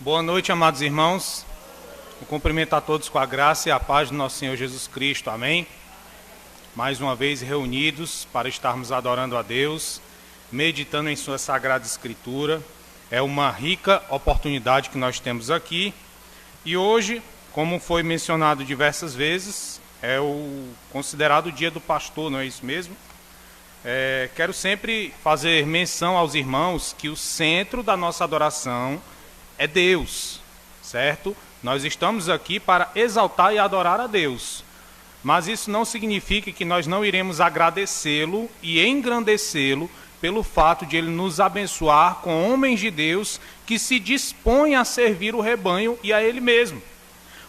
Boa noite, amados irmãos. Eu cumprimento a todos com a graça e a paz do nosso Senhor Jesus Cristo. Amém? Mais uma vez reunidos para estarmos adorando a Deus, meditando em sua Sagrada Escritura. É uma rica oportunidade que nós temos aqui. E hoje, como foi mencionado diversas vezes, é o considerado Dia do Pastor, não é isso mesmo? Quero sempre fazer menção aos irmãos que o centro da nossa adoração é Deus, certo? Nós estamos aqui para exaltar e adorar a Deus, mas isso não significa que nós não iremos agradecê-lo e engrandecê-lo pelo fato de Ele nos abençoar com homens de Deus que se dispõem a servir o rebanho e a Ele mesmo.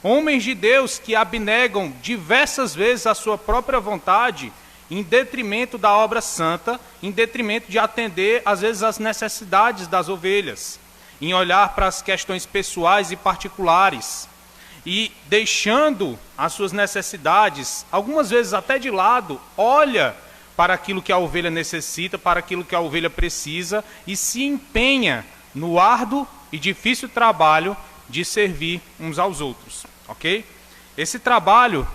Homens de Deus que abnegam diversas vezes a sua própria vontade em detrimento da obra santa, em detrimento de atender, às vezes, as necessidades das ovelhas, em olhar para as questões pessoais e particulares, e deixando as suas necessidades, algumas vezes até de lado, olha para aquilo que a ovelha necessita, para aquilo que a ovelha precisa, e se empenha no árduo e difícil trabalho de servir uns aos outros, ok? Esse trabalho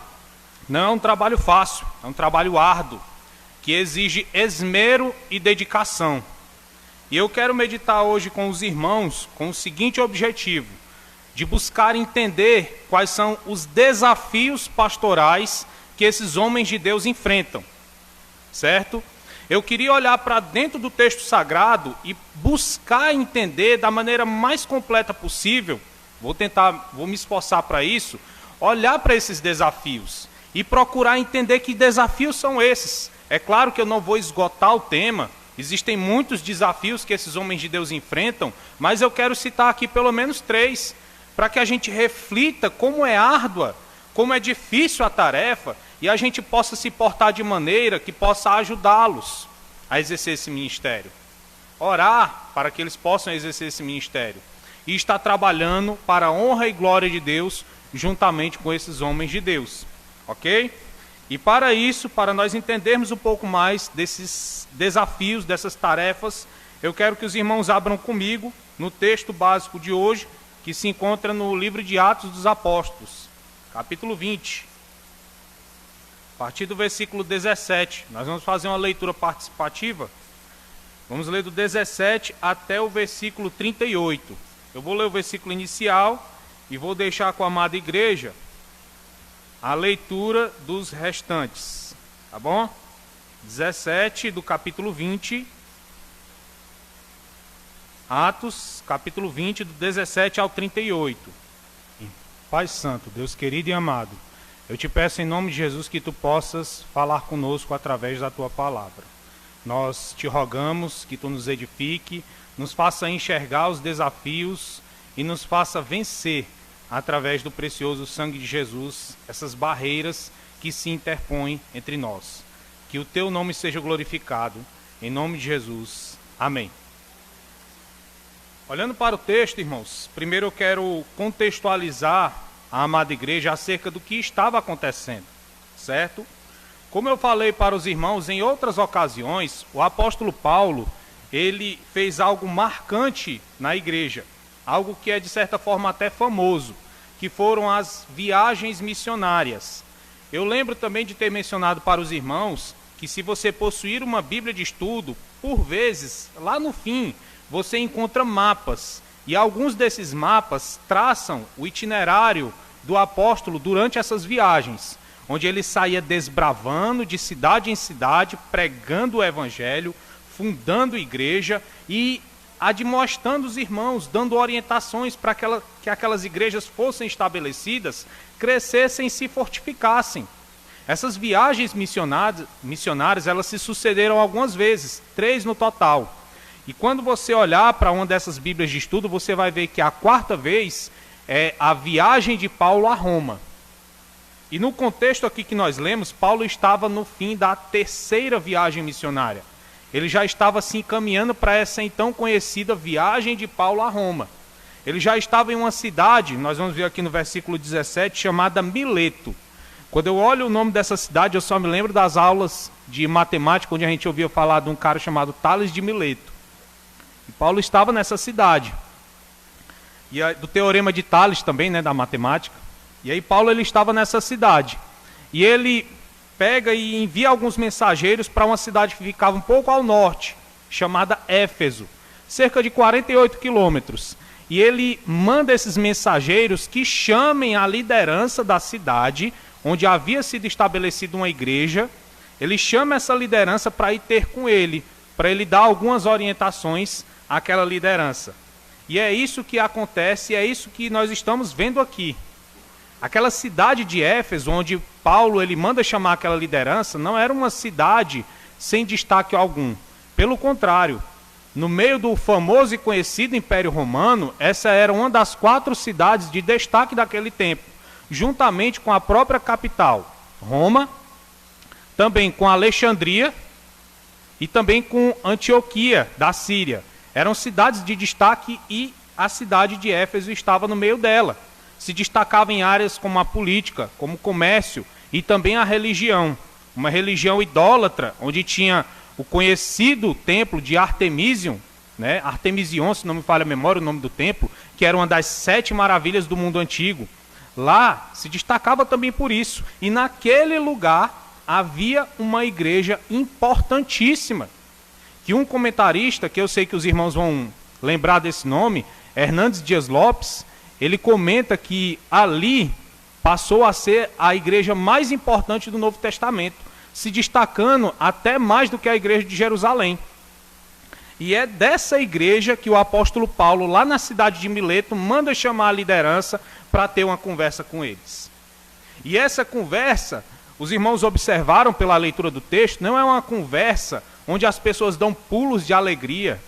não é um trabalho fácil, é um trabalho árduo, que exige esmero e dedicação. E eu quero meditar hoje com os irmãos com o seguinte objetivo: de buscar entender quais são os desafios pastorais que esses homens de Deus enfrentam, certo? Eu queria olhar para dentro do texto sagrado e buscar entender da maneira mais completa possível, vou me esforçar para isso, olhar para esses desafios e procurar entender que desafios são esses. É claro que eu não vou esgotar o tema, existem muitos desafios que esses homens de Deus enfrentam, mas eu quero citar aqui pelo menos 3, para que a gente reflita como é árdua, como é difícil a tarefa, e a gente possa se portar de maneira que possa ajudá-los a exercer esse ministério. Orar para que eles possam exercer esse ministério. E estar trabalhando para a honra e glória de Deus, juntamente com esses homens de Deus. Ok? E para isso, para nós entendermos um pouco mais desses desafios, dessas tarefas, eu quero que os irmãos abram comigo no texto básico de hoje, que se encontra no livro de Atos dos Apóstolos, capítulo 20. A partir do versículo 17, nós vamos fazer uma leitura participativa. Vamos ler do 17 até o versículo 38. Eu vou ler o versículo inicial e vou deixar com a amada igreja a leitura dos restantes, tá bom? 17 do capítulo 20, Atos, capítulo 20, do 17 ao 38. Pai Santo, Deus querido e amado, eu te peço em nome de Jesus que tu possas falar conosco através da tua palavra. Nós te rogamos que tu nos edifique, nos faça enxergar os desafios e nos faça vencer através do precioso sangue de Jesus, essas barreiras que se interpõem entre nós. Que o teu nome seja glorificado, em nome de Jesus. Amém. Olhando para o texto, irmãos, primeiro eu quero contextualizar a amada igreja acerca do que estava acontecendo, certo? Como eu falei para os irmãos em outras ocasiões, o apóstolo Paulo, ele fez algo marcante na igreja, algo que é de certa forma até famoso, que foram as viagens missionárias. Eu lembro também de ter mencionado para os irmãos que se você possuir uma Bíblia de estudo, por vezes, lá no fim, você encontra mapas, e alguns desses mapas traçam o itinerário do apóstolo durante essas viagens, onde ele saía desbravando de cidade em cidade, pregando o evangelho, fundando igreja e admoestando os irmãos, dando orientações para que aquelas igrejas fossem estabelecidas, crescessem e se fortificassem. Essas viagens missionárias, elas se sucederam algumas vezes, 3 no total. E quando você olhar para uma dessas Bíblias de estudo, você vai ver que a 4ª vez é a viagem de Paulo a Roma. E no contexto aqui que nós lemos, Paulo estava no fim da 3ª viagem missionária. Ele já estava se encaminhando para essa então conhecida viagem de Paulo a Roma. Ele já estava em uma cidade, nós vamos ver aqui no versículo 17, chamada Mileto. Quando eu olho o nome dessa cidade, eu só me lembro das aulas de matemática, onde a gente ouvia falar de um cara chamado Tales de Mileto. E Paulo estava nessa cidade. do Teorema de Tales também, né, da matemática. E aí Paulo ele estava nessa cidade. E ele pega e envia alguns mensageiros para uma cidade que ficava um pouco ao norte, chamada Éfeso, cerca de 48 quilômetros. E ele manda esses mensageiros que chamem a liderança da cidade, onde havia sido estabelecida uma igreja. Ele chama essa liderança para ir ter com ele, para ele dar algumas orientações àquela liderança. E é isso que acontece, é isso que nós estamos vendo aqui. Aquela cidade de Éfeso, onde Paulo ele manda chamar aquela liderança, não era uma cidade sem destaque algum. Pelo contrário, no meio do famoso e conhecido Império Romano, essa era uma das 4 cidades de destaque daquele tempo, juntamente com a própria capital, Roma, também com Alexandria e também com Antioquia, da Síria. Eram cidades de destaque e a cidade de Éfeso estava no meio dela. Se destacava em áreas como a política, como o comércio e também a religião. Uma religião idólatra, onde tinha o conhecido templo de Artemision, né? Artemision, se não me falha a memória, o nome do templo, que era uma das 7 maravilhas do mundo antigo. Lá se destacava também por isso. E naquele lugar havia uma igreja importantíssima, que um comentarista, que eu sei que os irmãos vão lembrar desse nome, Hernandes Dias Lopes, ele comenta que ali passou a ser a igreja mais importante do Novo Testamento, se destacando até mais do que a igreja de Jerusalém. E é dessa igreja que o apóstolo Paulo, lá na cidade de Mileto, manda chamar a liderança para ter uma conversa com eles. E essa conversa, os irmãos observaram pela leitura do texto, não é uma conversa onde as pessoas dão pulos de alegria,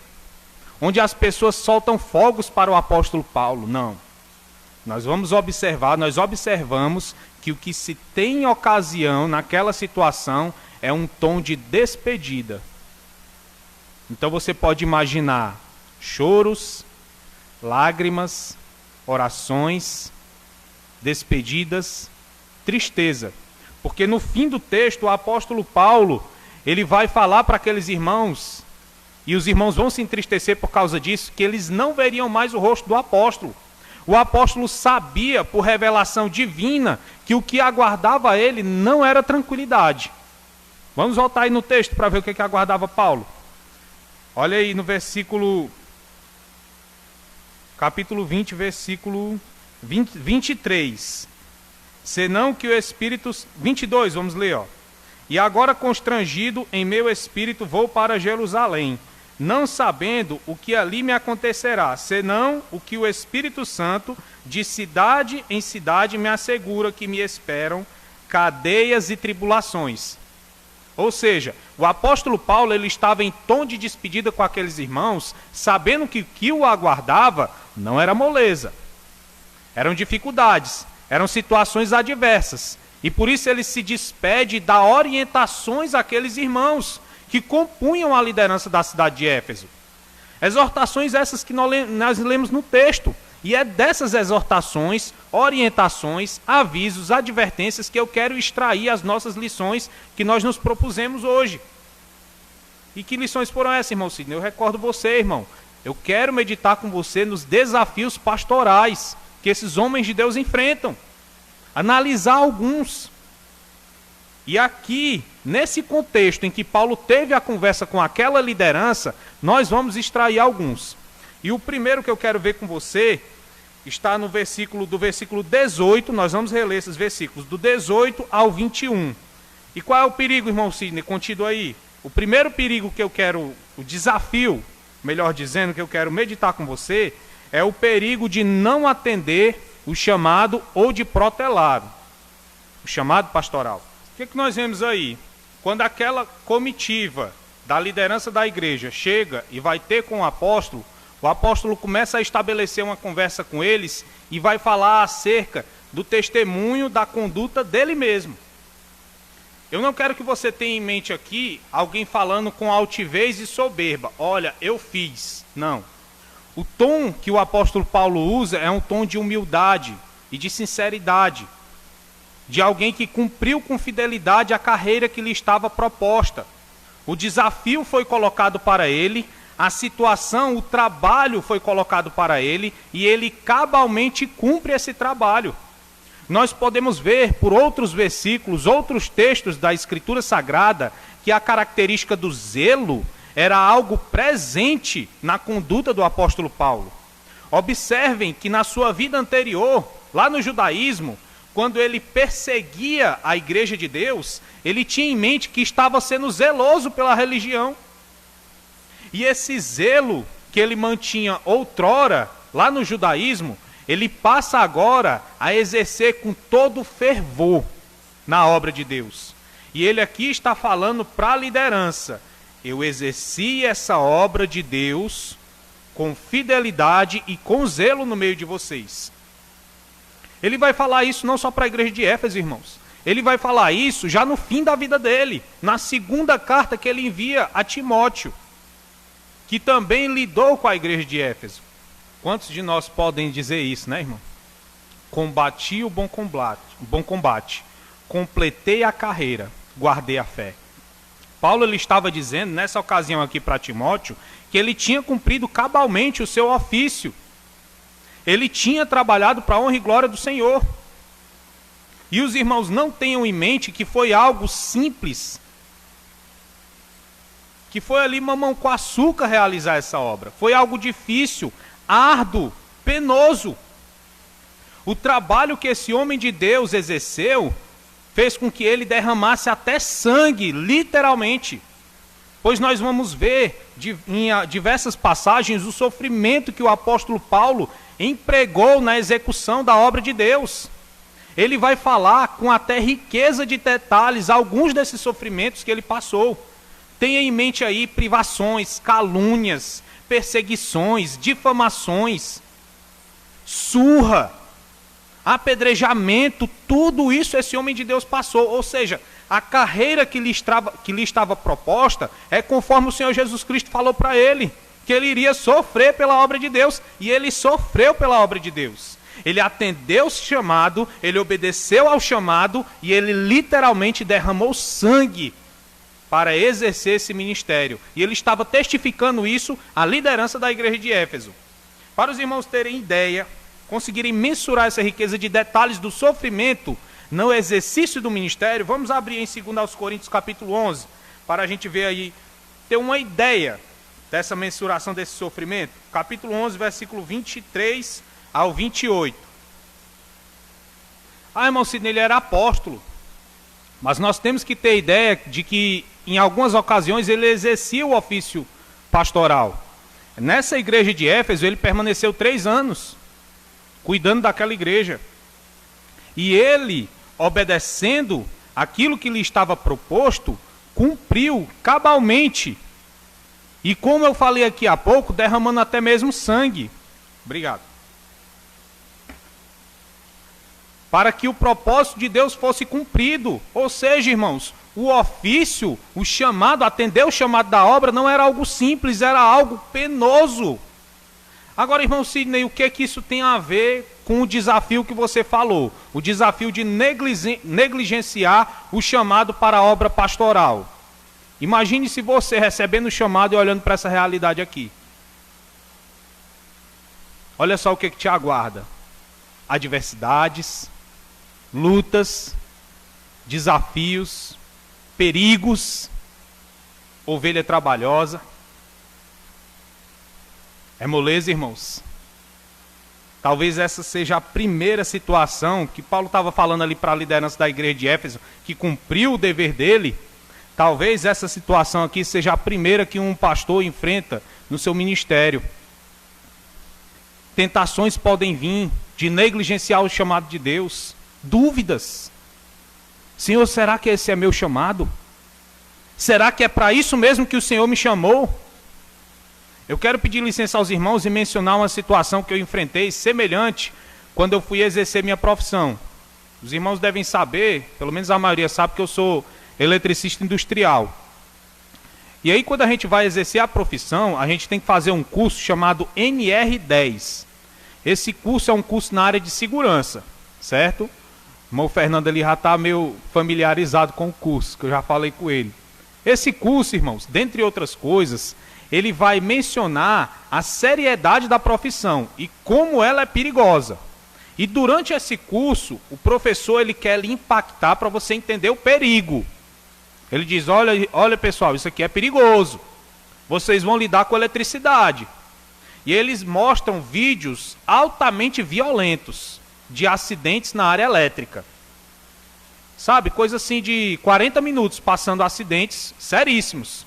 onde as pessoas soltam fogos para o apóstolo Paulo, não. Nós observamos que o que se tem ocasião naquela situação é um tom de despedida. Então você pode imaginar choros, lágrimas, orações, despedidas, tristeza. Porque no fim do texto o apóstolo Paulo, ele vai falar para aqueles irmãos, e os irmãos vão se entristecer por causa disso, que eles não veriam mais o rosto do apóstolo. O apóstolo sabia, por revelação divina, que o que aguardava ele não era tranquilidade. Vamos voltar aí no texto para ver o que aguardava Paulo. Olha aí no capítulo 20, versículo 23. Senão que o Espírito... 22, vamos ler, ó. E agora constrangido em meu espírito vou para Jerusalém, não sabendo o que ali me acontecerá, senão o que o Espírito Santo, de cidade em cidade, me assegura que me esperam cadeias e tribulações. Ou seja, o apóstolo Paulo ele estava em tom de despedida com aqueles irmãos, sabendo que o que o aguardava não era moleza. Eram dificuldades, eram situações adversas. E por isso ele se despede e dá orientações àqueles irmãos que compunham a liderança da cidade de Éfeso. Exortações essas que nós lemos no texto. E é dessas exortações, orientações, avisos, advertências que eu quero extrair as nossas lições que nós nos propusemos hoje. E que lições foram essas, irmão Sidney? Eu recordo você, irmão. Eu quero meditar com você nos desafios pastorais que esses homens de Deus enfrentam. Analisar alguns. E aqui, nesse contexto em que Paulo teve a conversa com aquela liderança, nós vamos extrair alguns. E o primeiro que eu quero ver com você está no versículo 18, nós vamos reler esses versículos, do 18 ao 21. E qual é o perigo, irmão Sidney, contido aí? O primeiro perigo que eu quero, o desafio, melhor dizendo, que eu quero meditar com você, é o perigo de não atender o chamado ou de protelado, o chamado pastoral. O que nós vemos aí? Quando aquela comitiva da liderança da igreja chega e vai ter com o apóstolo começa a estabelecer uma conversa com eles e vai falar acerca do testemunho da conduta dele mesmo. Eu não quero que você tenha em mente aqui alguém falando com altivez e soberba. Olha, eu fiz. Não. O tom que o apóstolo Paulo usa é um tom de humildade e de sinceridade. De alguém que cumpriu com fidelidade a carreira que lhe estava proposta. O desafio foi colocado para ele, a situação, o trabalho foi colocado para ele e ele cabalmente cumpre esse trabalho. Nós podemos ver por outros versículos, outros textos da Escritura Sagrada, que a característica do zelo era algo presente na conduta do apóstolo Paulo. Observem que na sua vida anterior, lá no judaísmo, quando ele perseguia a igreja de Deus, ele tinha em mente que estava sendo zeloso pela religião. E esse zelo que ele mantinha outrora, lá no judaísmo, ele passa agora a exercer com todo fervor na obra de Deus. E ele aqui está falando para a liderança: eu exerci essa obra de Deus com fidelidade e com zelo no meio de vocês. Ele vai falar isso não só para a igreja de Éfeso, irmãos. Ele vai falar isso já no fim da vida dele, na segunda carta que ele envia a Timóteo, que também lidou com a igreja de Éfeso. Quantos de nós podem dizer isso, né, irmão? Combati o bom combate, completei a carreira, guardei a fé. Paulo ele estava dizendo, nessa ocasião aqui para Timóteo, que ele tinha cumprido cabalmente o seu ofício. Ele tinha trabalhado para a honra e glória do Senhor. E os irmãos não tenham em mente que foi algo simples, que foi ali mamão com açúcar realizar essa obra. Foi algo difícil, árduo, penoso. O trabalho que esse homem de Deus exerceu fez com que ele derramasse até sangue, literalmente. Pois nós vamos ver em diversas passagens o sofrimento que o apóstolo Paulo empregou na execução da obra de Deus. Ele vai falar com até riqueza de detalhes alguns desses sofrimentos que ele passou. Tenha em mente aí privações, calúnias, perseguições, difamações, surra, apedrejamento, tudo isso esse homem de Deus passou. Ou seja, a carreira que lhe estava proposta é conforme o Senhor Jesus Cristo falou para ele, que ele iria sofrer pela obra de Deus, e ele sofreu pela obra de Deus. Ele atendeu o chamado, ele obedeceu ao chamado, e ele literalmente derramou sangue para exercer esse ministério. E ele estava testificando isso à liderança da igreja de Éfeso. Para os irmãos terem ideia, conseguirem mensurar essa riqueza de detalhes do sofrimento no exercício do ministério, vamos abrir em 2 Coríntios capítulo 11, para a gente ver aí, ter uma ideia dessa mensuração desse sofrimento. Capítulo 11, versículo 23 ao 28. Irmão Sidney, ele era apóstolo, mas nós temos que ter ideia de que em algumas ocasiões ele exercia o ofício pastoral. Nessa igreja de Éfeso ele permaneceu 3 anos, cuidando daquela igreja. E ele, obedecendo aquilo que lhe estava proposto, cumpriu cabalmente. E como eu falei aqui há pouco, derramando até mesmo sangue. Obrigado. Para que o propósito de Deus fosse cumprido. Ou seja, irmãos, o ofício, o chamado, atender o chamado da obra não era algo simples, era algo penoso. Agora, irmão Sidney, o que é que isso tem a ver com o desafio que você falou? O desafio de negligenciar o chamado para a obra pastoral. Imagine se você recebendo o chamado e olhando para essa realidade aqui. Olha só o que te aguarda. Adversidades, lutas, desafios, perigos, ovelha trabalhosa. É moleza, irmãos? Talvez essa seja a primeira situação que Paulo estava falando ali para a liderança da igreja de Éfeso, que cumpriu o dever dele. Talvez essa situação aqui seja a primeira que um pastor enfrenta no seu ministério. Tentações podem vir de negligenciar o chamado de Deus. Dúvidas. Senhor, será que esse é meu chamado? Será que é para isso mesmo que o Senhor me chamou? Eu quero pedir licença aos irmãos e mencionar uma situação que eu enfrentei semelhante quando eu fui exercer minha profissão. Os irmãos devem saber, pelo menos a maioria sabe, que eu sou eletricista industrial. E aí quando a gente vai exercer a profissão, a gente tem que fazer um curso chamado NR10. Esse curso é um curso na área de segurança, certo? O irmão Fernando ali já está meio familiarizado com o curso, que eu já falei com ele. Esse curso, irmãos, dentre outras coisas, ele vai mencionar a seriedade da profissão e como ela é perigosa. E durante esse curso, o professor ele quer lhe impactar para você entender o perigo. Ele diz, olha pessoal, isso aqui é perigoso. Vocês vão lidar com eletricidade. E eles mostram vídeos altamente violentos de acidentes na área elétrica. Sabe, coisa assim de 40 minutos passando acidentes seríssimos.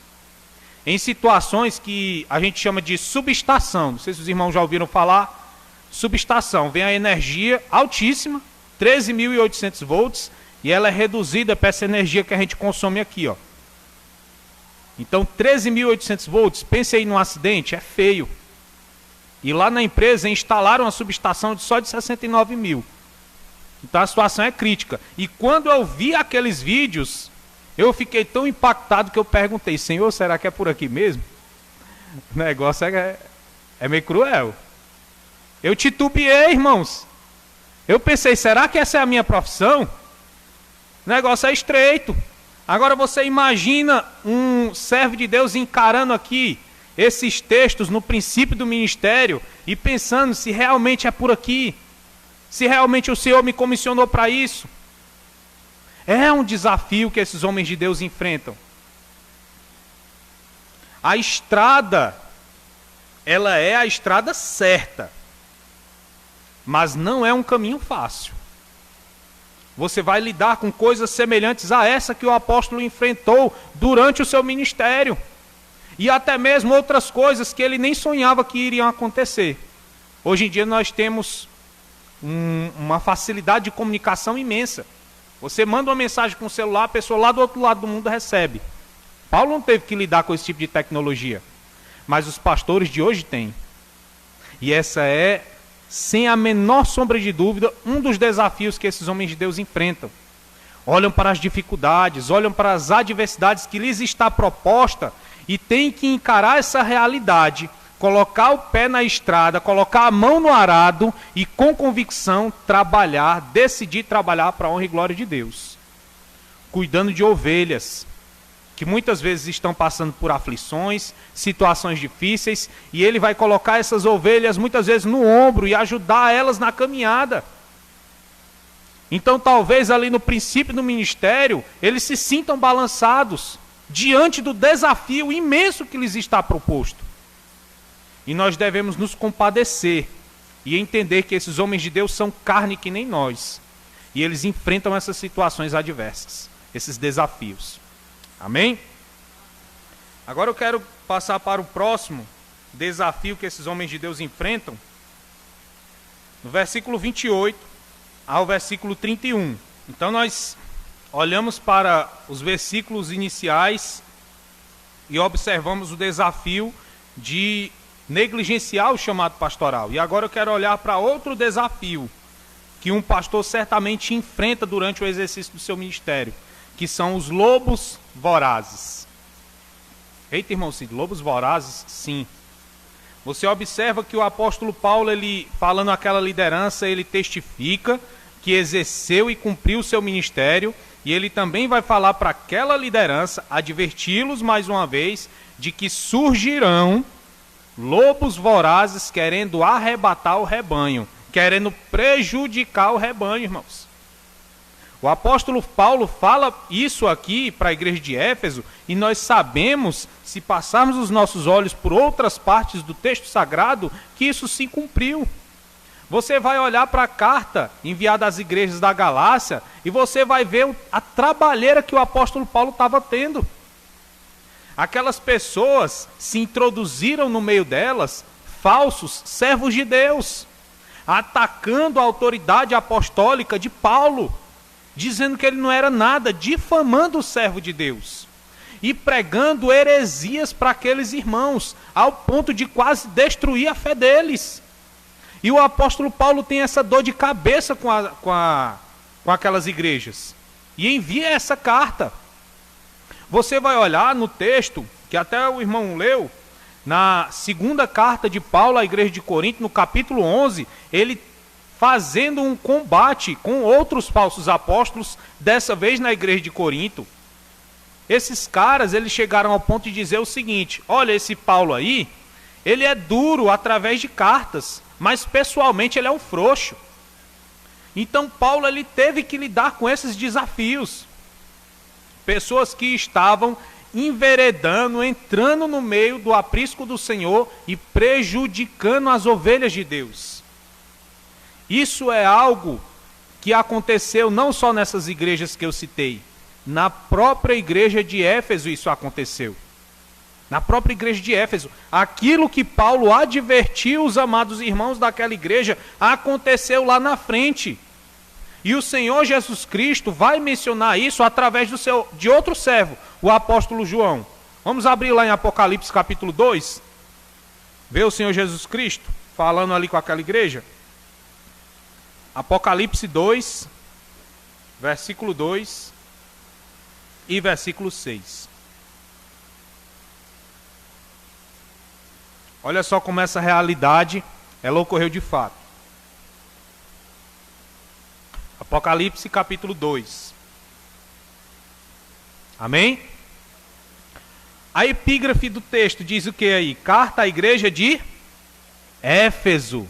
Em situações que a gente chama de subestação. Não sei se os irmãos já ouviram falar. Subestação, vem a energia altíssima, 13.800 volts, e ela é reduzida para essa energia que a gente consome aqui, ó. Então, 13.800 volts, pense aí num acidente, é feio. E lá na empresa instalaram uma subestação só de 69 mil. Então a situação é crítica. E quando eu vi aqueles vídeos, eu fiquei tão impactado que eu perguntei, Senhor, será que é por aqui mesmo? O negócio é meio cruel. Eu titubeei, irmãos. Eu pensei, será que essa é a minha profissão? O negócio é estreito. Agora você imagina um servo de Deus encarando aqui esses textos no princípio do ministério e pensando se realmente é por aqui, se realmente o Senhor me comissionou para isso. É um desafio que esses homens de Deus enfrentam. A estrada, ela é a estrada certa, mas não é um caminho fácil. Você vai lidar com coisas semelhantes a essa que o apóstolo enfrentou durante o seu ministério. E até mesmo outras coisas que ele nem sonhava que iriam acontecer. Hoje em dia nós temos uma facilidade de comunicação imensa. Você manda uma mensagem com o celular, a pessoa lá do outro lado do mundo recebe. Paulo não teve que lidar com esse tipo de tecnologia. Mas os pastores de hoje têm. E essa é, sem a menor sombra de dúvida, um dos desafios que esses homens de Deus enfrentam. Olham para as dificuldades, olham para as adversidades que lhes está proposta e têm que encarar essa realidade, colocar o pé na estrada, colocar a mão no arado e com convicção trabalhar, decidir trabalhar para a honra e glória de Deus. Cuidando de ovelhas, que muitas vezes estão passando por aflições, situações difíceis, e ele vai colocar essas ovelhas muitas vezes no ombro e ajudar elas na caminhada. Então talvez ali no princípio do ministério, eles se sintam balançados diante do desafio imenso que lhes está proposto. E nós devemos nos compadecer e entender que esses homens de Deus são carne que nem nós. E eles enfrentam essas situações adversas, esses desafios. Amém? Agora eu quero passar para o próximo desafio que esses homens de Deus enfrentam. No versículo 28 ao versículo 31. Então nós olhamos para os versículos iniciais e observamos o desafio de negligenciar o chamado pastoral. E agora eu quero olhar para outro desafio que um pastor certamente enfrenta durante o exercício do seu ministério, que são os lobos vorazes. Eita, irmão Cid, lobos vorazes, sim. Você observa que o apóstolo Paulo, ele falando aquela liderança, ele testifica que exerceu e cumpriu o seu ministério, e ele também vai falar para aquela liderança, adverti-los mais uma vez, de que surgirão lobos vorazes querendo arrebatar o rebanho, querendo prejudicar o rebanho, irmãos. O apóstolo Paulo fala isso aqui para a igreja de Éfeso, e nós sabemos, se passarmos os nossos olhos por outras partes do texto sagrado, que isso se cumpriu. Você vai olhar para a carta enviada às igrejas da Galácia, e você vai ver a trabalheira que o apóstolo Paulo estava tendo. Aquelas pessoas se introduziram no meio delas, falsos servos de Deus, atacando a autoridade apostólica de Paulo, dizendo que ele não era nada, difamando o servo de Deus, e pregando heresias para aqueles irmãos, ao ponto de quase destruir a fé deles. E o apóstolo Paulo tem essa dor de cabeça com aquelas igrejas, e envia essa carta. Você vai olhar no texto, que até o irmão leu, na segunda carta de Paulo à igreja de Corinto, no capítulo 11, ele fazendo um combate com outros falsos apóstolos, dessa vez na igreja de Corinto. Esses caras, eles chegaram ao ponto de dizer o seguinte: olha, esse Paulo aí, ele é duro através de cartas, mas pessoalmente ele é um frouxo. Então Paulo, ele teve que lidar com esses desafios. Pessoas que estavam enveredando, entrando no meio do aprisco do Senhor e prejudicando as ovelhas de Deus. Isso é algo que aconteceu não só nessas igrejas que eu citei. Na própria igreja de Éfeso isso aconteceu. Na própria igreja de Éfeso. Aquilo que Paulo advertiu os amados irmãos daquela igreja aconteceu lá na frente. E o Senhor Jesus Cristo vai mencionar isso através de outro servo, o apóstolo João. Vamos abrir lá em Apocalipse capítulo 2. Ver o Senhor Jesus Cristo falando ali com aquela igreja. Apocalipse 2, versículo 2 e versículo 6. Olha só como essa realidade, ela ocorreu de fato. Apocalipse capítulo 2. Amém? A epígrafe do texto diz o que aí? Carta à igreja de Éfeso.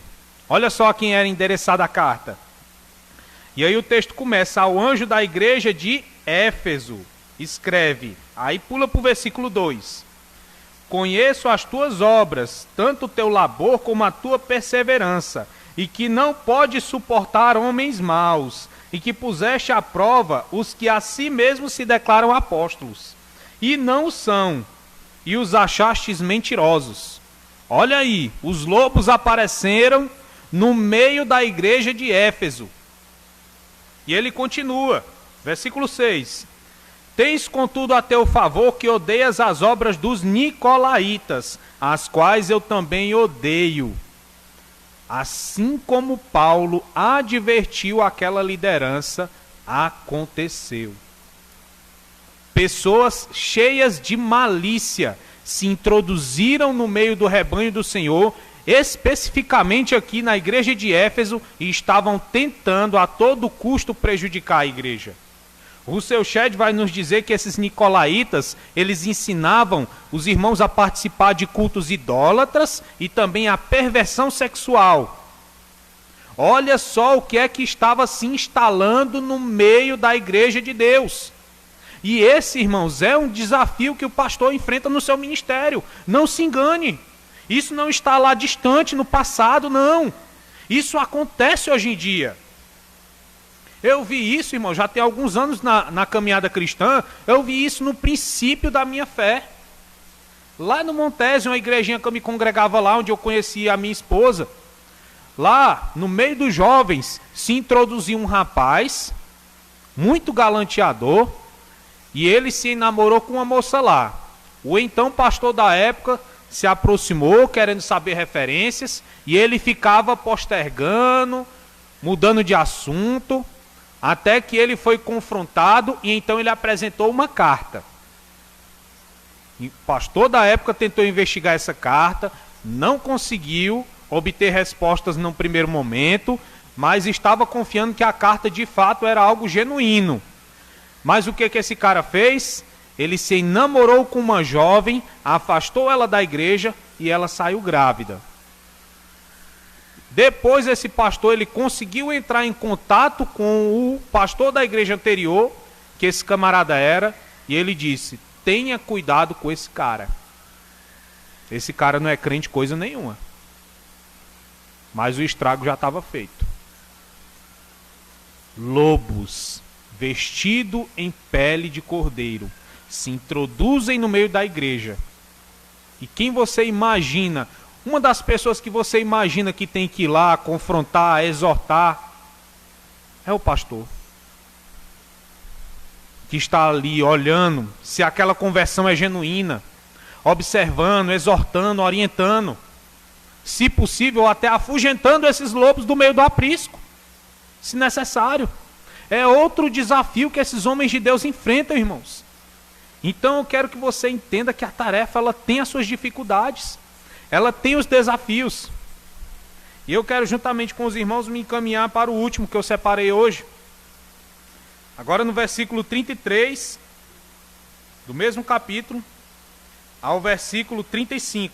Olha só a quem era endereçada a carta. E aí o texto começa: ao anjo da igreja de Éfeso, escreve. Aí pula para o versículo 2. Conheço as tuas obras, tanto o teu labor como a tua perseverança, e que não pode suportar homens maus, e que puseste à prova os que a si mesmos se declaram apóstolos, e não o são, e os achastes mentirosos. Olha aí, os lobos apareceram no meio da igreja de Éfeso. E ele continua, versículo 6. Tens contudo a teu favor que odeias as obras dos nicolaítas, as quais eu também odeio. Assim como Paulo advertiu aquela liderança, aconteceu. Pessoas cheias de malícia se introduziram no meio do rebanho do Senhor, especificamente aqui na igreja de Éfeso, e estavam tentando a todo custo prejudicar a igreja. Russell Shedd vai nos dizer que esses nicolaítas, eles ensinavam os irmãos a participar de cultos idólatras e também a perversão sexual. Olha só o que é que estava se instalando no meio da igreja de Deus. E esse, irmãos, é um desafio que o pastor enfrenta no seu ministério. Não se engane. Isso não está lá distante, no passado, não. Isso acontece hoje em dia. Eu vi isso, irmão, já tem alguns anos na caminhada cristã. Eu vi isso no princípio da minha fé. Lá no Montésio, uma igrejinha que eu me congregava lá, onde eu conheci a minha esposa. Lá, no meio dos jovens, se introduziu um rapaz, muito galanteador, e ele se namorou com uma moça lá. O então pastor da época se aproximou, querendo saber referências, e ele ficava postergando, mudando de assunto, até que ele foi confrontado e então ele apresentou uma carta. E o pastor da época tentou investigar essa carta, não conseguiu obter respostas num primeiro momento, mas estava confiando que a carta de fato era algo genuíno. Mas o que esse cara fez? Ele se namorou com uma jovem, afastou ela da igreja e ela saiu grávida. Depois esse pastor, ele conseguiu entrar em contato com o pastor da igreja anterior, que esse camarada era, e ele disse: tenha cuidado com esse cara. Esse cara não é crente coisa nenhuma. Mas o estrago já estava feito. Lobos, vestido em pele de cordeiro, se introduzem no meio da igreja. E quem você imagina, uma das pessoas que você imagina que tem que ir lá confrontar, exortar, é o pastor. Que está ali olhando se aquela conversão é genuína, observando, exortando, orientando, se possível até afugentando esses lobos do meio do aprisco, se necessário. É outro desafio que esses homens de Deus enfrentam, irmãos. Então eu quero que você entenda que a tarefa, ela tem as suas dificuldades, ela tem os desafios. E eu quero, juntamente com os irmãos, me encaminhar para o último que eu separei hoje. Agora no versículo 33, do mesmo capítulo, ao versículo 35.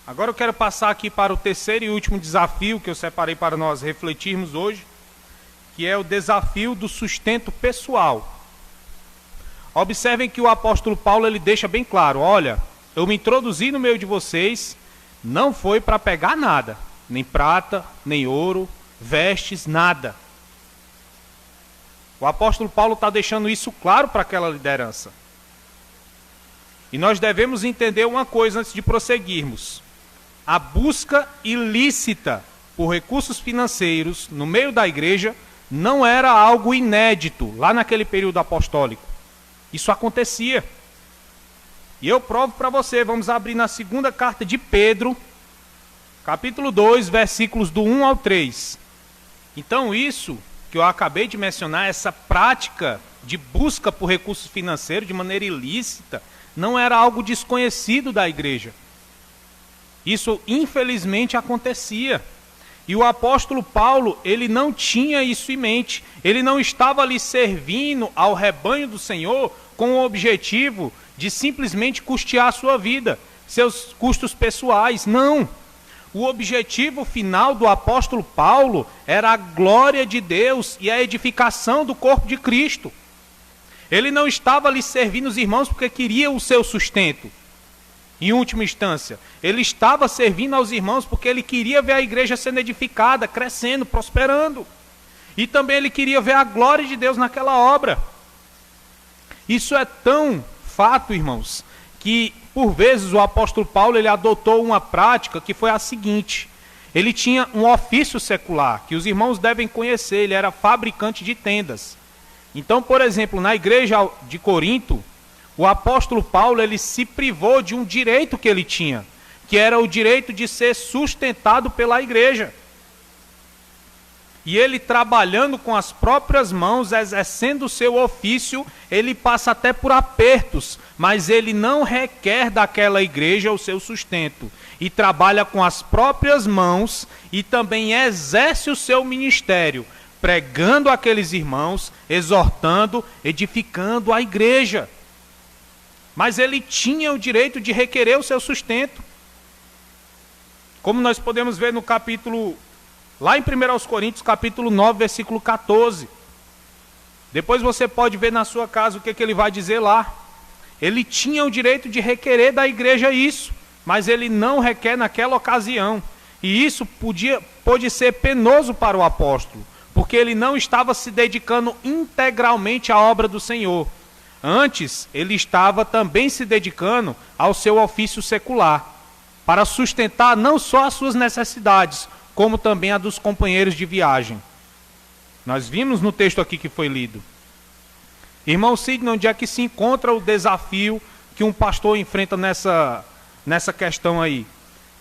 Agora eu quero passar aqui para o terceiro e último desafio que eu separei para nós refletirmos hoje, que é o desafio do sustento pessoal. Observem que o apóstolo Paulo ele deixa bem claro: olha, eu me introduzi no meio de vocês, não foi para pegar nada, nem prata, nem ouro, vestes, nada. O apóstolo Paulo está deixando isso claro para aquela liderança. E nós devemos entender uma coisa antes de prosseguirmos: a busca ilícita por recursos financeiros no meio da igreja não era algo inédito lá naquele período apostólico. Isso acontecia. E eu provo para você. Vamos abrir na segunda carta de Pedro, capítulo 2, versículos do 1 ao 3. Então isso que eu acabei de mencionar, essa prática de busca por recursos financeiros de maneira ilícita, não era algo desconhecido da igreja. Isso infelizmente acontecia. E o apóstolo Paulo, ele não tinha isso em mente. Ele não estava ali servindo ao rebanho do Senhor com o objetivo de simplesmente custear a sua vida, seus custos pessoais. Não. O objetivo final do apóstolo Paulo era a glória de Deus e a edificação do corpo de Cristo. Ele não estava ali servindo os irmãos porque queria o seu sustento. Em última instância, ele estava servindo aos irmãos porque ele queria ver a igreja sendo edificada, crescendo, prosperando. E também ele queria ver a glória de Deus naquela obra. Isso é tão fato, irmãos, que por vezes o apóstolo Paulo ele adotou uma prática que foi a seguinte: ele tinha um ofício secular, que os irmãos devem conhecer, ele era fabricante de tendas. Então, por exemplo, na igreja de Corinto, o apóstolo Paulo ele se privou de um direito que ele tinha, que era o direito de ser sustentado pela igreja. E ele, trabalhando com as próprias mãos, exercendo o seu ofício, ele passa até por apertos, mas ele não requer daquela igreja o seu sustento. E trabalha com as próprias mãos e também exerce o seu ministério, pregando àqueles irmãos, exortando, edificando a igreja. Mas ele tinha o direito de requerer o seu sustento. Como nós podemos ver no capítulo, lá em 1 Coríntios, capítulo 9, versículo 14. Depois você pode ver na sua casa o que ele vai dizer lá. Ele tinha o direito de requerer da igreja isso, mas ele não requer naquela ocasião. E isso pode ser penoso para o apóstolo, porque ele não estava se dedicando integralmente à obra do Senhor. Antes, ele estava também se dedicando ao seu ofício secular, para sustentar não só as suas necessidades, como também a dos companheiros de viagem. Nós vimos no texto aqui que foi lido. Irmão Sidney, onde é que se encontra o desafio que um pastor enfrenta nessa questão aí?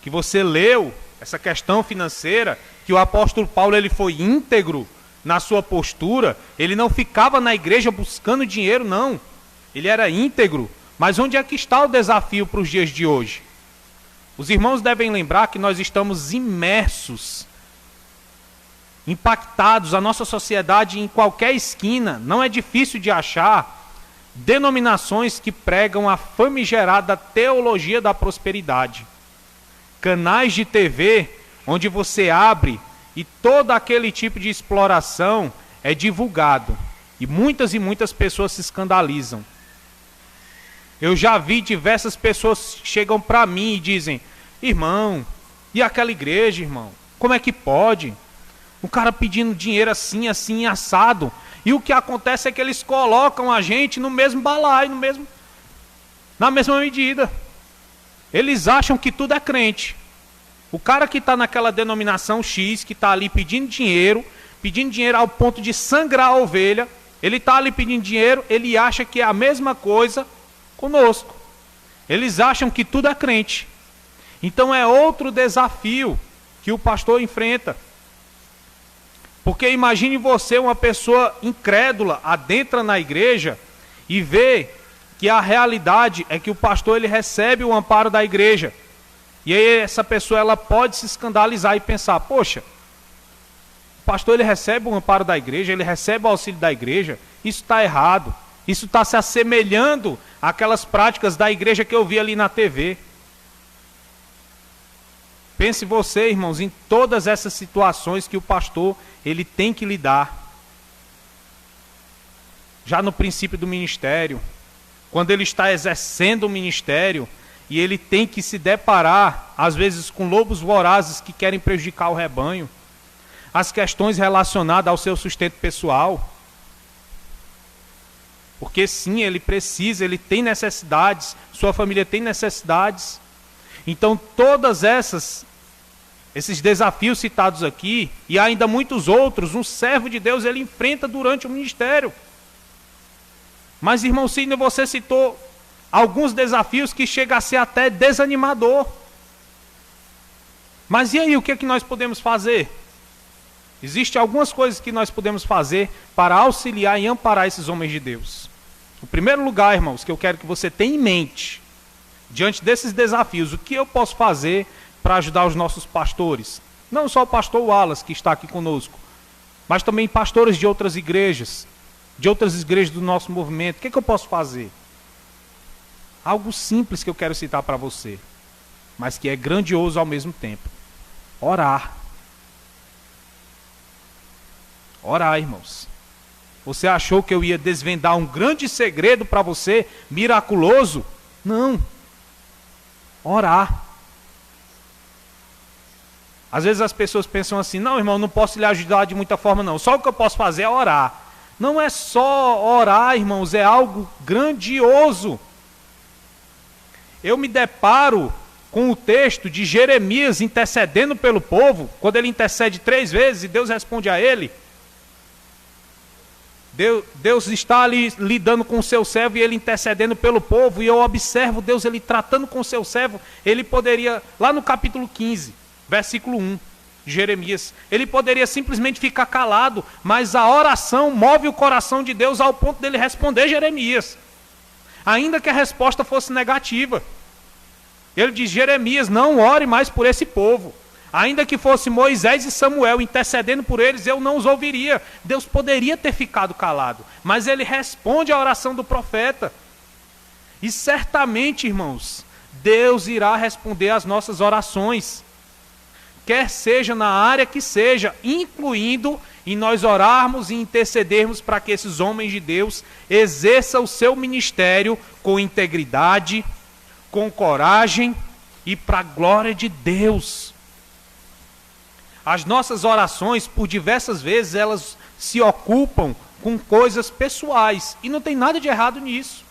Que você leu, essa questão financeira, que o apóstolo Paulo ele foi íntegro na sua postura, ele não ficava na igreja buscando dinheiro, não. Ele era íntegro. Mas onde é que está o desafio para os dias de hoje? Os irmãos devem lembrar que nós estamos imersos, impactados, a nossa sociedade em qualquer esquina. Não é difícil de achar denominações que pregam a famigerada teologia da prosperidade. Canais de TV onde você abre e todo aquele tipo de exploração é divulgado. E muitas pessoas se escandalizam. Eu já vi diversas pessoas que chegam para mim e dizem: irmão, e aquela igreja, irmão? Como é que pode? O cara pedindo dinheiro assim, assim, assado. E o que acontece é que eles colocam a gente no mesmo balaio, na mesma medida. Eles acham que tudo é crente. O cara que está naquela denominação X, que está ali pedindo dinheiro ao ponto de sangrar a ovelha, ele está ali pedindo dinheiro, ele acha que é a mesma coisa conosco. Eles acham que tudo é crente. Então é outro desafio que o pastor enfrenta. Porque imagine você, uma pessoa incrédula, adentra na igreja e vê que a realidade é que o pastor ele recebe o amparo da igreja. E aí essa pessoa ela pode se escandalizar e pensar: poxa, o pastor ele recebe o amparo da igreja, ele recebe o auxílio da igreja, isso está errado. Isso está se assemelhando àquelas práticas da igreja que eu vi ali na TV. Pense você, irmãos, em todas essas situações que o pastor ele tem que lidar. Já no princípio do ministério, quando ele está exercendo o ministério e ele tem que se deparar, às vezes, com lobos vorazes que querem prejudicar o rebanho, as questões relacionadas ao seu sustento pessoal. Porque sim, ele precisa, ele tem necessidades, sua família tem necessidades. Então todas esses desafios citados aqui, e ainda muitos outros, um servo de Deus ele enfrenta durante o ministério. Mas, irmão Sidney, você citou alguns desafios que chegam a ser até desanimador. Mas e aí, o que é que nós podemos fazer? Existem algumas coisas que nós podemos fazer para auxiliar e amparar esses homens de Deus. O primeiro lugar, irmãos, que eu quero que você tenha em mente, diante desses desafios, o que eu posso fazer para ajudar os nossos pastores? Não só o pastor Wallace, que está aqui conosco, mas também pastores de outras igrejas do nosso movimento. O que eu posso fazer? Algo simples que eu quero citar para você, mas que é grandioso ao mesmo tempo. Orar. Orar, irmãos. Você achou que eu ia desvendar um grande segredo para você, miraculoso? Não. Orar. Às vezes as pessoas pensam assim, não, irmão, não posso lhe ajudar de muita forma não, só o que eu posso fazer é orar. Não é só orar, irmãos, é algo grandioso. Eu me deparo com o texto de Jeremias intercedendo pelo povo, quando ele intercede 3 vezes e Deus responde a ele. Deus está ali lidando com o seu servo e ele intercedendo pelo povo, e eu observo Deus ele tratando com o seu servo. Ele poderia, lá no capítulo 15, versículo 1, de Jeremias, ele poderia simplesmente ficar calado, mas a oração move o coração de Deus ao ponto dele responder Jeremias, ainda que a resposta fosse negativa. Ele diz, Jeremias, não ore mais por esse povo. Ainda que fosse Moisés e Samuel intercedendo por eles, eu não os ouviria. Deus poderia ter ficado calado, mas ele responde à oração do profeta. E certamente, irmãos, Deus irá responder às nossas orações, quer seja na área que seja, incluindo em nós orarmos e intercedermos para que esses homens de Deus exerçam o seu ministério com integridade, com coragem e para a glória de Deus. As nossas orações, por diversas vezes, elas se ocupam com coisas pessoais. E não tem nada de errado nisso.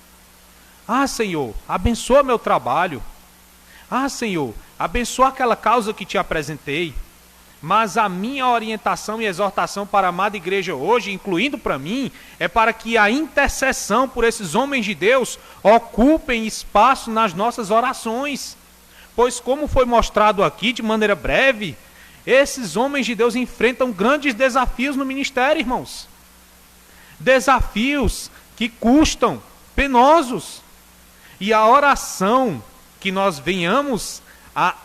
Ah, Senhor, abençoa meu trabalho. Ah, Senhor, abençoa aquela causa que te apresentei. Mas a minha orientação e exortação para a amada igreja hoje, incluindo para mim, é para que a intercessão por esses homens de Deus ocupem espaço nas nossas orações. Pois como foi mostrado aqui de maneira breve, esses homens de Deus enfrentam grandes desafios no ministério, irmãos. Desafios que custam, penosos. E a oração que nós venhamos a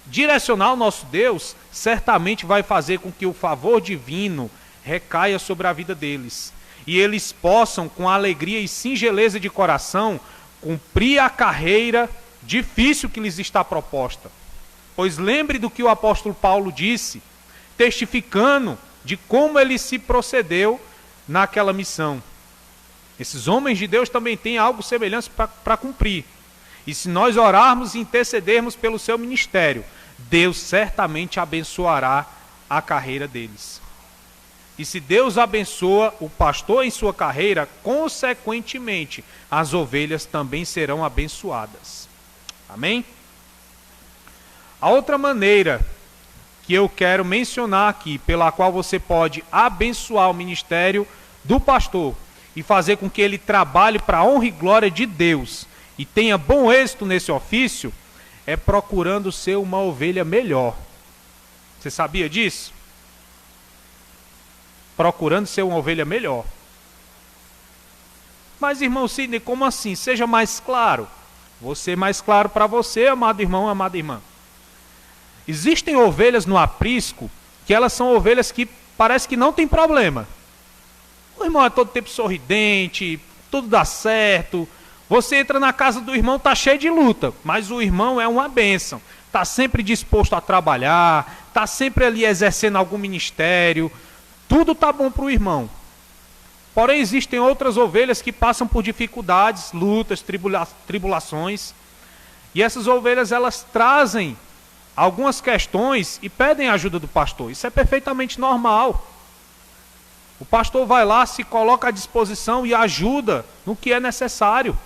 direcionar o nosso Deus, certamente vai fazer com que o favor divino recaia sobre a vida deles. E eles possam, com alegria e singeleza de coração, cumprir a carreira difícil que lhes está proposta. Pois lembre do que o apóstolo Paulo disse, testificando de como ele se procedeu naquela missão. Esses homens de Deus também têm algo semelhante para cumprir. E se nós orarmos e intercedermos pelo seu ministério, Deus certamente abençoará a carreira deles. E se Deus abençoa o pastor em sua carreira, consequentemente, as ovelhas também serão abençoadas. Amém? A outra maneira que eu quero mencionar aqui, pela qual você pode abençoar o ministério do pastor e fazer com que ele trabalhe para a honra e glória de Deus e tenha bom êxito nesse ofício, é procurando ser uma ovelha melhor. Você sabia disso? Procurando ser uma ovelha melhor. Mas, irmão Sidney, como assim? Seja mais claro. Vou ser mais claro para você, amado irmão, amada irmã. Existem ovelhas no aprisco que elas são ovelhas que parece que não tem problema. O irmão é todo tempo sorridente, tudo dá certo. Você entra na casa do irmão, está cheio de luta, mas o irmão é uma bênção. Está sempre disposto a trabalhar, está sempre ali exercendo algum ministério. Tudo está bom para o irmão. Porém, existem outras ovelhas que passam por dificuldades, lutas, tribulações. E essas ovelhas, elas trazem algumas questões e pedem a ajuda do pastor. Isso é perfeitamente normal. O pastor vai lá, se coloca à disposição e ajuda no que é necessário.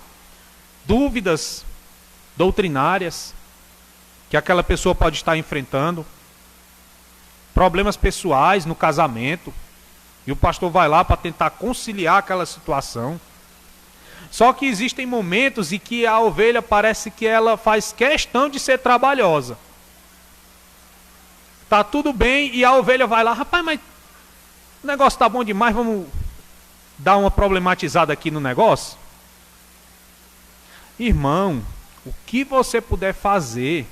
Dúvidas doutrinárias que aquela pessoa pode estar enfrentando, problemas pessoais no casamento, e o pastor vai lá para tentar conciliar aquela situação. Só que existem momentos em que a ovelha parece que ela faz questão de ser trabalhosa. Tá tudo bem e a ovelha vai lá, rapaz, mas o negócio tá bom demais, vamos dar uma problematizada aqui no negócio? Irmão, o que você puder fazer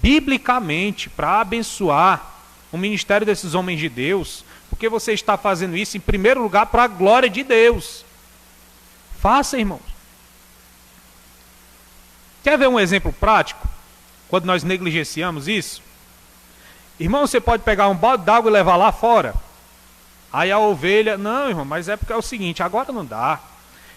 biblicamente para abençoar o ministério desses homens de Deus, porque você está fazendo isso em primeiro lugar para a glória de Deus. Faça, irmãos. Quer ver um exemplo prático? Quando nós negligenciamos isso? Irmão, você pode pegar um balde d'água e levar lá fora. Aí a ovelha, não, irmão, mas é porque é o seguinte, agora não dá.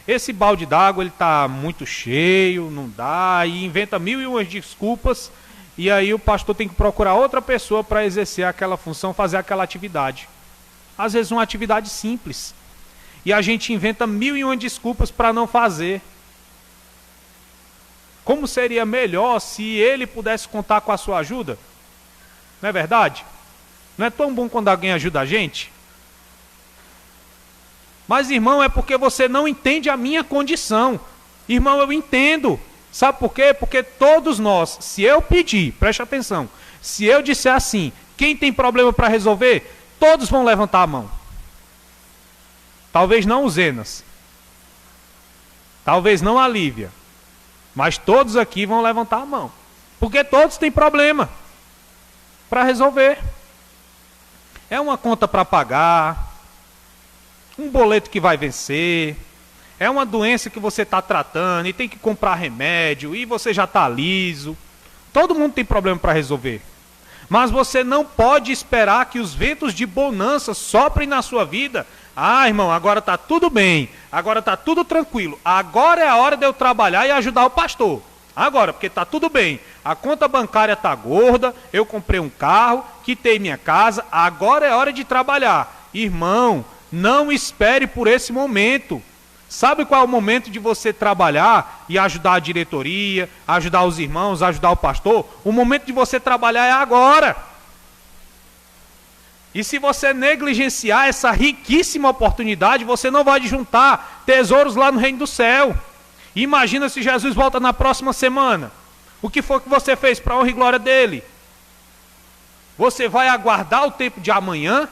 Esse balde d'água ele está muito cheio, não dá, e inventa 1001 desculpas, e aí o pastor tem que procurar outra pessoa para exercer aquela função, fazer aquela atividade. Às vezes uma atividade simples. E a gente inventa 1001 desculpas para não fazer. Como seria melhor se ele pudesse contar com a sua ajuda? Não é verdade? Não é tão bom quando alguém ajuda a gente? Mas, irmão, é porque você não entende a minha condição. Irmão, eu entendo. Sabe por quê? Porque todos nós, se eu pedir, preste atenção, se eu disser assim, quem tem problema para resolver, todos vão levantar a mão. Talvez não o Zenas. Talvez não a Lívia. Mas todos aqui vão levantar a mão. Porque todos têm problema para resolver. É uma conta para pagar, um boleto que vai vencer, é uma doença que você está tratando e tem que comprar remédio e você já está liso. Todo mundo tem problema para resolver. Mas você não pode esperar que os ventos de bonança soprem na sua vida. Ah, irmão, agora está tudo bem, agora está tudo tranquilo, agora é a hora de eu trabalhar e ajudar o pastor. Agora, porque está tudo bem, a conta bancária está gorda, eu comprei um carro, quitei minha casa, agora é hora de trabalhar. Irmão, não espere por esse momento. Sabe qual é o momento de você trabalhar e ajudar a diretoria, ajudar os irmãos, ajudar o pastor? O momento de você trabalhar é agora. E se você negligenciar essa riquíssima oportunidade, você não vai juntar tesouros lá no reino do céu. Imagina se Jesus volta na próxima semana. O que foi que você fez para a honra e glória dele? Você vai aguardar o tempo de amanhã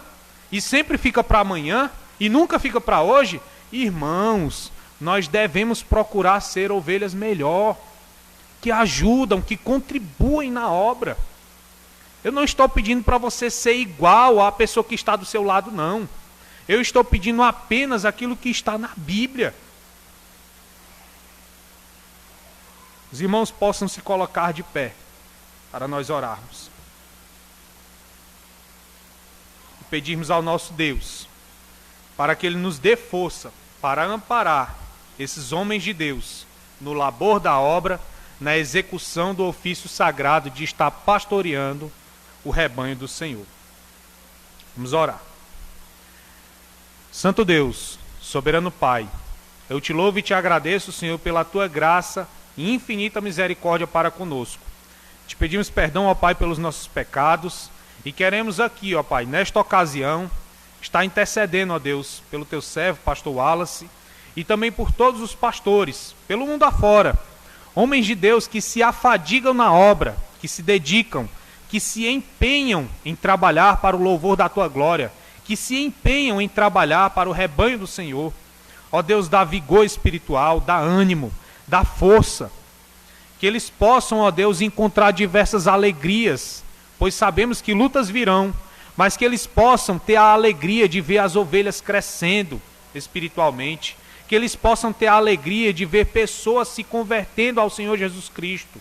e sempre fica para amanhã e nunca fica para hoje? Irmãos, nós devemos procurar ser ovelhas melhor, que ajudam, que contribuem na obra. Eu não estou pedindo para você ser igual à pessoa que está do seu lado, não. Eu estou pedindo apenas aquilo que está na Bíblia. Os irmãos possam se colocar de pé para nós orarmos. E pedirmos ao nosso Deus para que Ele nos dê força para amparar esses homens de Deus no labor da obra, na execução do ofício sagrado de estar pastoreando o rebanho do Senhor. Vamos orar. Santo Deus, soberano Pai, eu te louvo e te agradeço, Senhor, pela tua graça e infinita misericórdia para conosco. Te pedimos perdão, ó Pai, pelos nossos pecados e queremos aqui, ó Pai, nesta ocasião, estar intercedendo, ó Deus, pelo teu servo, pastor Wallace, e também por todos os pastores, pelo mundo afora, homens de Deus que se afadigam na obra, que se dedicam, que se empenham em trabalhar para o louvor da tua glória, que se empenham em trabalhar para o rebanho do Senhor. Ó Deus, dá vigor espiritual, dá ânimo, dá força, que eles possam, ó Deus, encontrar diversas alegrias, pois sabemos que lutas virão, mas que eles possam ter a alegria de ver as ovelhas crescendo espiritualmente, que que eles possam ter a alegria de ver pessoas se convertendo ao Senhor Jesus Cristo.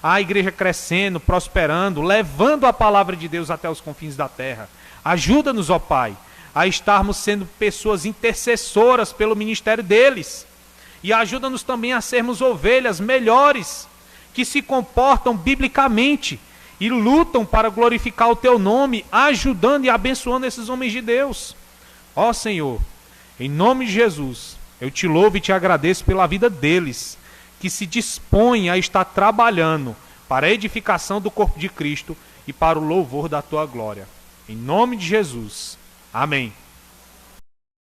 A igreja crescendo, prosperando, levando a palavra de Deus até os confins da terra. Ajuda-nos, ó Pai, a estarmos sendo pessoas intercessoras pelo ministério deles. E ajuda-nos também a sermos ovelhas melhores, que se comportam biblicamente e lutam para glorificar o Teu nome, ajudando e abençoando esses homens de Deus. Ó Senhor, em nome de Jesus, eu Te louvo e Te agradeço pela vida deles, que se dispõem a estar trabalhando para a edificação do corpo de Cristo e para o louvor da Tua glória. Em nome de Jesus. Amém.